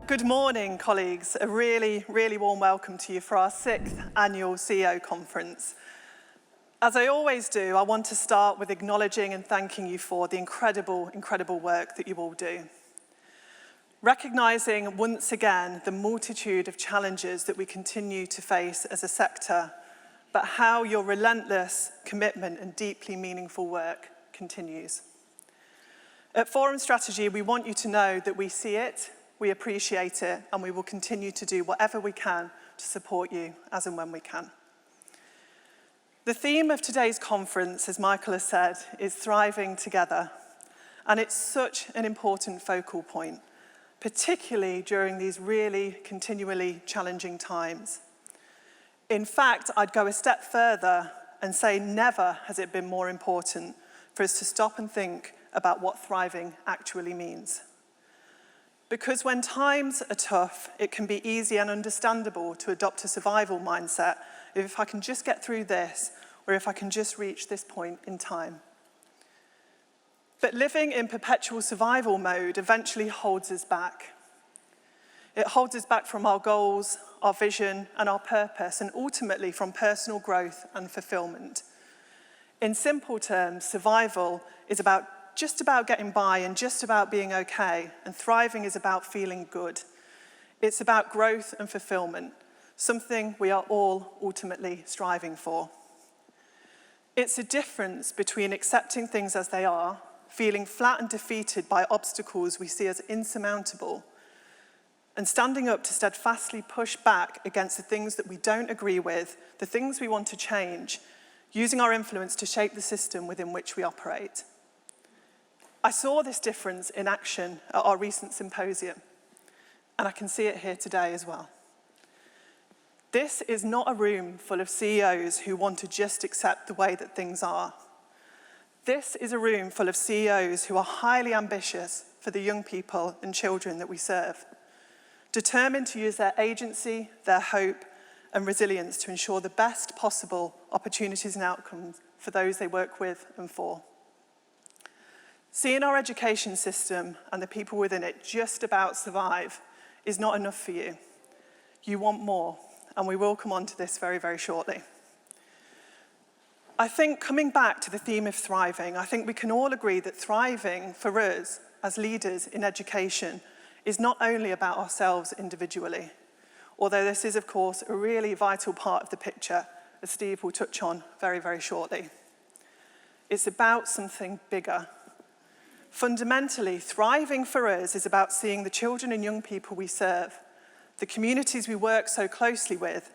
Good morning, colleagues. A really, really warm welcome to you for our 6th annual CEO conference. As I always do, I want to start with acknowledging and thanking you for the incredible, incredible work that you all do. Recognising once again the multitude of challenges that we continue to face as a sector, but how your relentless commitment and deeply meaningful work continues. At Forum Strategy, we want you to know that we see it, we appreciate it, and we will continue to do whatever we can to support you as and when we can. The theme of today's conference, as Michael has said, is thriving together. And it's such an important focal point, particularly during these really continually challenging times. In fact, I'd go a step further and say never has it been more important for us to stop and think about what thriving actually means. Because when times are tough, it can be easy and understandable to adopt a survival mindset of if I can just get through this, or if I can just reach this point in time. But living in perpetual survival mode eventually holds us back. It holds us back from our goals, our vision, and our purpose, and ultimately from personal growth and fulfillment. In simple terms, survival is just about getting by and just about being okay, and thriving is about feeling good. It's about growth and fulfillment, something we are all ultimately striving for. It's a difference between accepting things as they are, feeling flat and defeated by obstacles we see as insurmountable, and standing up to steadfastly push back against the things that we don't agree with, the things we want to change, using our influence to shape the system within which we operate. I saw this difference in action at our recent symposium, and I can see it here today as well. This is not a room full of CEOs who want to just accept the way that things are. This is a room full of CEOs who are highly ambitious for the young people and children that we serve, determined to use their agency, their hope, and resilience to ensure the best possible opportunities and outcomes for those they work with and for. Seeing our education system and the people within it just about survive is not enough for you. You want more, and we will come on to this very, very shortly. I think coming back to the theme of thriving, I think we can all agree that thriving for us as leaders in education is not only about ourselves individually, although this is, of course, a really vital part of the picture, as Steve will touch on very, very shortly. It's about something bigger. Fundamentally, thriving for us is about seeing the children and young people we serve, the communities we work so closely with,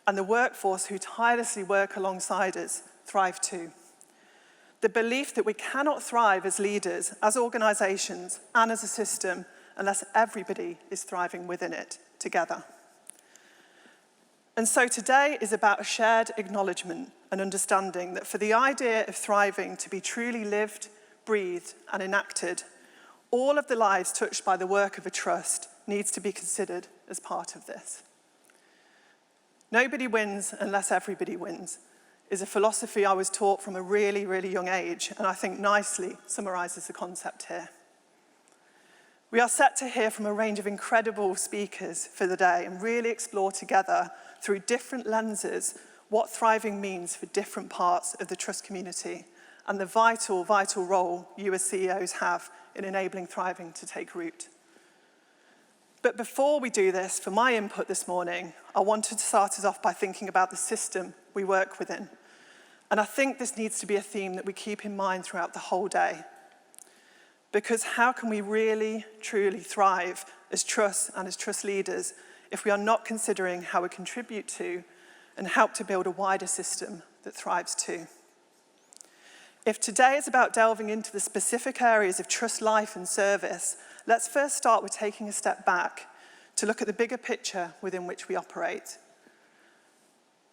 and the workforce who tirelessly work alongside us thrive too. The belief that we cannot thrive as leaders, as organisations, and as a system unless everybody is thriving within it together. And so today is about a shared acknowledgement and understanding that for the idea of thriving to be truly lived, breathed, and enacted, all of the lives touched by the work of a trust needs to be considered as part of this. Nobody wins unless everybody wins is a philosophy I was taught from a really, really young age, and I think nicely summarises the concept here. We are set to hear from a range of incredible speakers for the day and really explore together through different lenses what thriving means for different parts of the trust community and the vital, vital role you as CEOs have in enabling thriving to take root. But before we do this, for my input this morning, I wanted to start us off by thinking about the system we work within. And I think this needs to be a theme that we keep in mind throughout the whole day. Because how can we really, truly thrive as trust and as trust leaders if we are not considering how we contribute to and help to build a wider system that thrives too? If today is about delving into the specific areas of trust life and service, let's first start with taking a step back to look at the bigger picture within which we operate.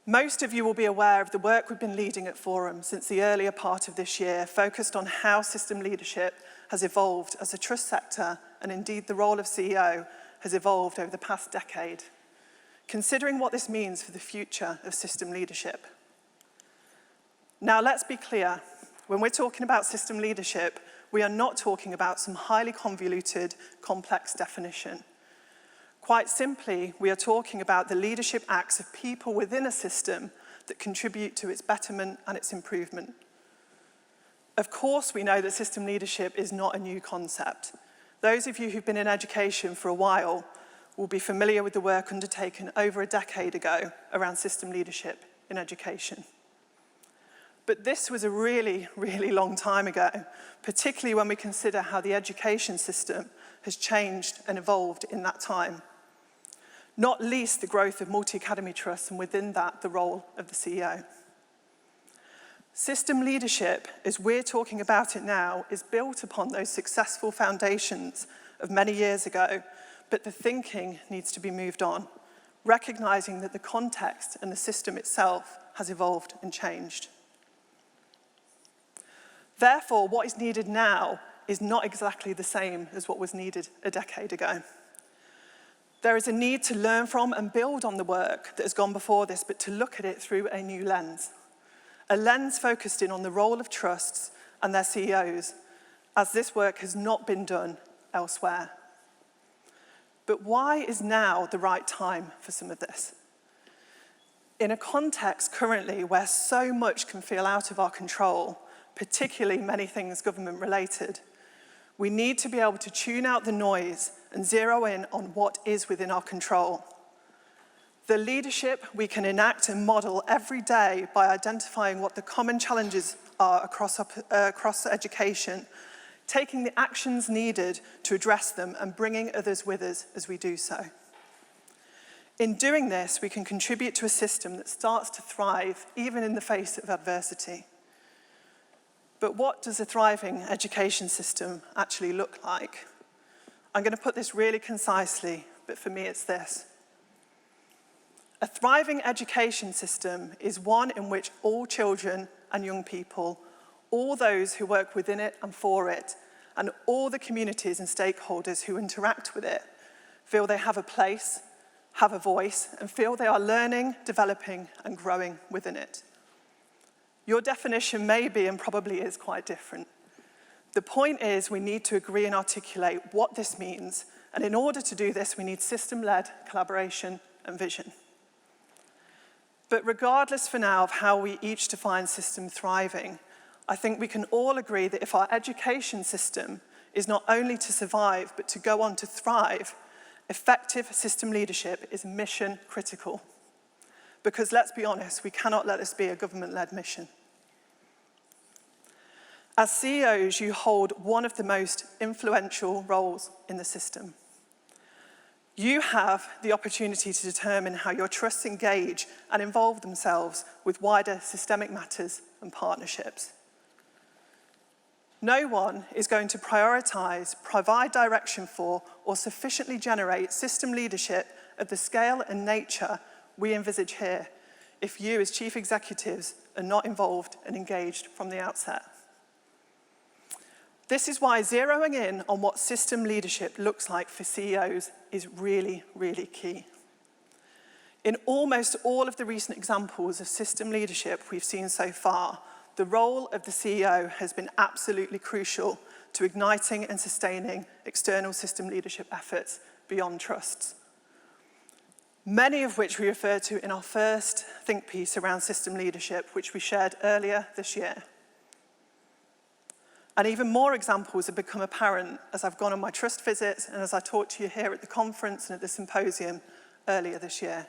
Most of you will be aware of the work we've been leading at Forum since the earlier part of this year, focused on how system leadership has evolved as a trust sector, and indeed the role of CEO has evolved over the past decade, considering what this means for the future of system leadership. Now, let's be clear. When we're talking about system leadership, we are not talking about some highly convoluted, complex definition. Quite simply, we are talking about the leadership acts of people within a system that contribute to its betterment and its improvement. Of course, we know that system leadership is not a new concept. Those of you who've been in education for a while will be familiar with the work undertaken over a decade ago around system leadership in education. But this was a really, really long time ago, particularly when we consider how the education system has changed and evolved in that time. Not least the growth of multi-academy trusts, and within that, the role of the CEO. System leadership, as we're talking about it now, is built upon those successful foundations of many years ago, but the thinking needs to be moved on, recognizing that the context and the system itself has evolved and changed. Therefore, what is needed now is not exactly the same as what was needed a decade ago. There is a need to learn from and build on the work that has gone before this, but to look at it through a new lens. A lens focused in on the role of trusts and their CEOs, as this work has not been done elsewhere. But why is now the right time for some of this? In a context currently where so much can feel out of our control, particularly many things government-related, we need to be able to tune out the noise and zero in on what is within our control. The leadership we can enact and model every day by identifying what the common challenges are across education, taking the actions needed to address them and bringing others with us as we do so. In doing this, we can contribute to a system that starts to thrive even in the face of adversity. But what does a thriving education system actually look like? I'm going to put this really concisely, but for me it's this. A thriving education system is one in which all children and young people, all those who work within it and for it, and all the communities and stakeholders who interact with it, feel they have a place, have a voice, and feel they are learning, developing, and growing within it. Your definition may be and probably is quite different. The point is we need to agree and articulate what this means, and in order to do this, we need system-led collaboration and vision. But regardless for now of how we each define system thriving, I think we can all agree that if our education system is not only to survive, but to go on to thrive, effective system leadership is mission critical. Because let's be honest, we cannot let this be a government-led mission. As CEOs, you hold one of the most influential roles in the system. You have the opportunity to determine how your trusts engage and involve themselves with wider systemic matters and partnerships. No one is going to prioritize, provide direction for, or sufficiently generate system leadership of the scale and nature we envisage here if you as chief executives are not involved and engaged from the outset. This is why zeroing in on what system leadership looks like for CEOs is really, really key. In almost all of the recent examples of system leadership we've seen so far, the role of the CEO has been absolutely crucial to igniting and sustaining external system leadership efforts beyond trusts. Many of which we refer to in our first think piece around system leadership, which we shared earlier this year. And even more examples have become apparent as I've gone on my trust visits and as I talked to you here at the conference and at the symposium earlier this year.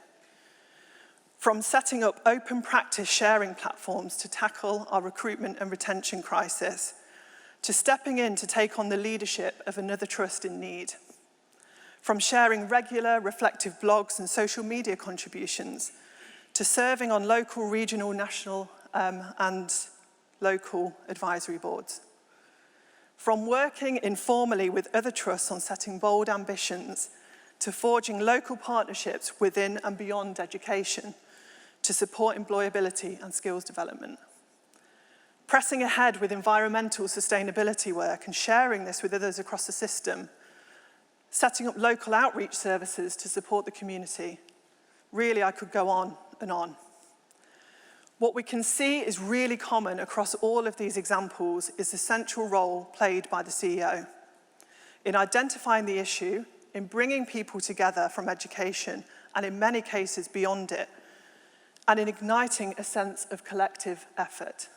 From setting up open practice sharing platforms to tackle our recruitment and retention crisis, to stepping in to take on the leadership of another trust in need. From sharing regular, reflective blogs and social media contributions, to serving on local, regional, national, and local advisory boards. From working informally with other trusts on setting bold ambitions, to forging local partnerships within and beyond education, to support employability and skills development. Pressing ahead with environmental sustainability work and sharing this with others across the system, setting up local outreach services to support the community. Really, I could go on and on. What we can see is really common across all of these examples is the central role played by the CEO in identifying the issue, in bringing people together from education and in many cases beyond it, and in igniting a sense of collective effort.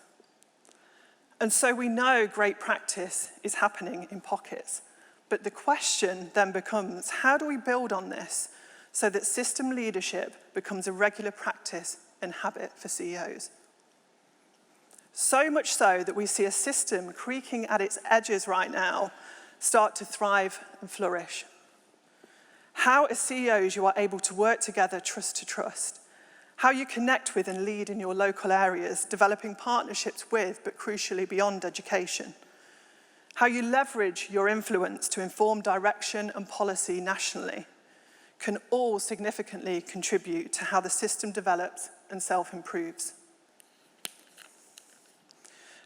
And so we know great practice is happening in pockets, but the question then becomes, how do we build on this so that system leadership becomes a regular practice and habit for CEOs? So much so that we see a system creaking at its edges right now start to thrive and flourish. How as CEOs you are able to work together trust to trust, how you connect with and lead in your local areas, developing partnerships with, but crucially beyond education, how you leverage your influence to inform direction and policy nationally, can all significantly contribute to how the system develops and self-improves.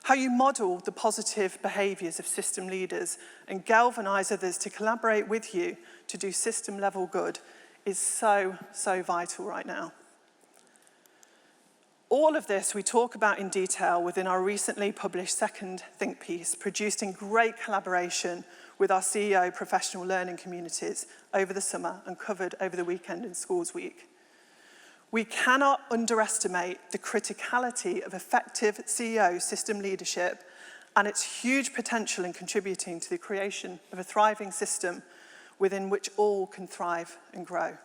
How you model the positive behaviours of system leaders and galvanise others to collaborate with you to do system-level good is so, so vital right now. All of this we talk about in detail within our recently published second think piece, produced in great collaboration with our CEO professional learning communities over the summer and covered over the weekend in Schools Week. We cannot underestimate the criticality of effective CEO system leadership and its huge potential in contributing to the creation of a thriving system within which all can thrive and grow.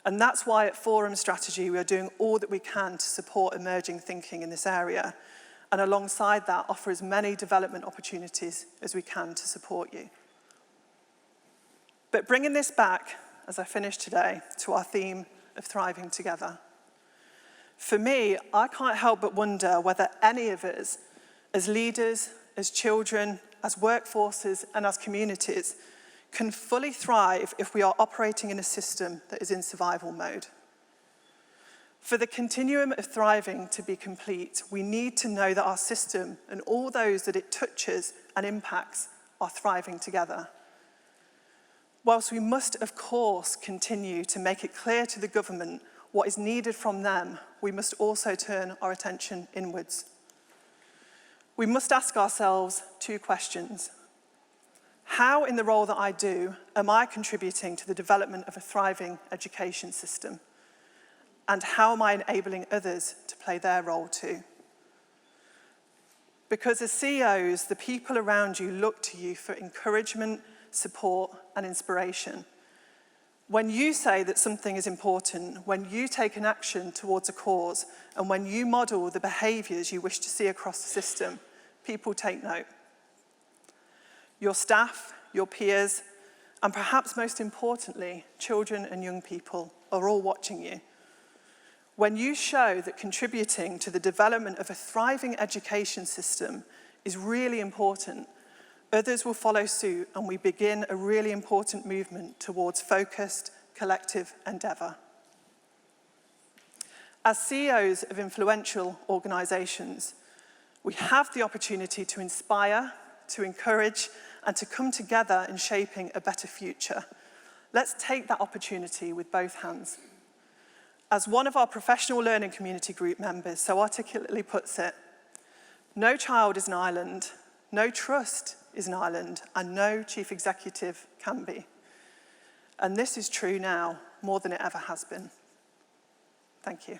And that's why at Forum Strategy we are doing all that we can to support emerging thinking in this area, and alongside that offer as many development opportunities as we can to support you. But bringing this back, as I finish today, to our theme of thriving together. For me, I can't help but wonder whether any of us, as leaders, as children, as workforces, and as communities, can fully thrive if we are operating in a system that is in survival mode. For the continuum of thriving to be complete, we need to know that our system and all those that it touches and impacts are thriving together. Whilst we must, of course, continue to make it clear to the government what is needed from them, we must also turn our attention inwards. We must ask ourselves two questions. How, in the role that I do, am I contributing to the development of a thriving education system? And how am I enabling others to play their role too? Because as CEOs, the people around you look to you for encouragement, support, and inspiration. When you say that something is important, when you take an action towards a cause, and when you model the behaviours you wish to see across the system, people take note. Your staff, your peers, and perhaps most importantly, children and young people are all watching you. When you show that contributing to the development of a thriving education system is really important, others will follow suit and we begin a really important movement towards focused, collective endeavour. As CEOs of influential organisations, we have the opportunity to inspire, to encourage, and to come together in shaping a better future. Let's take that opportunity with both hands. As one of our professional learning community group members so articulately puts it, no child is an island, no trust is an island, and no chief executive can be. And this is true now more than it ever has been. Thank you.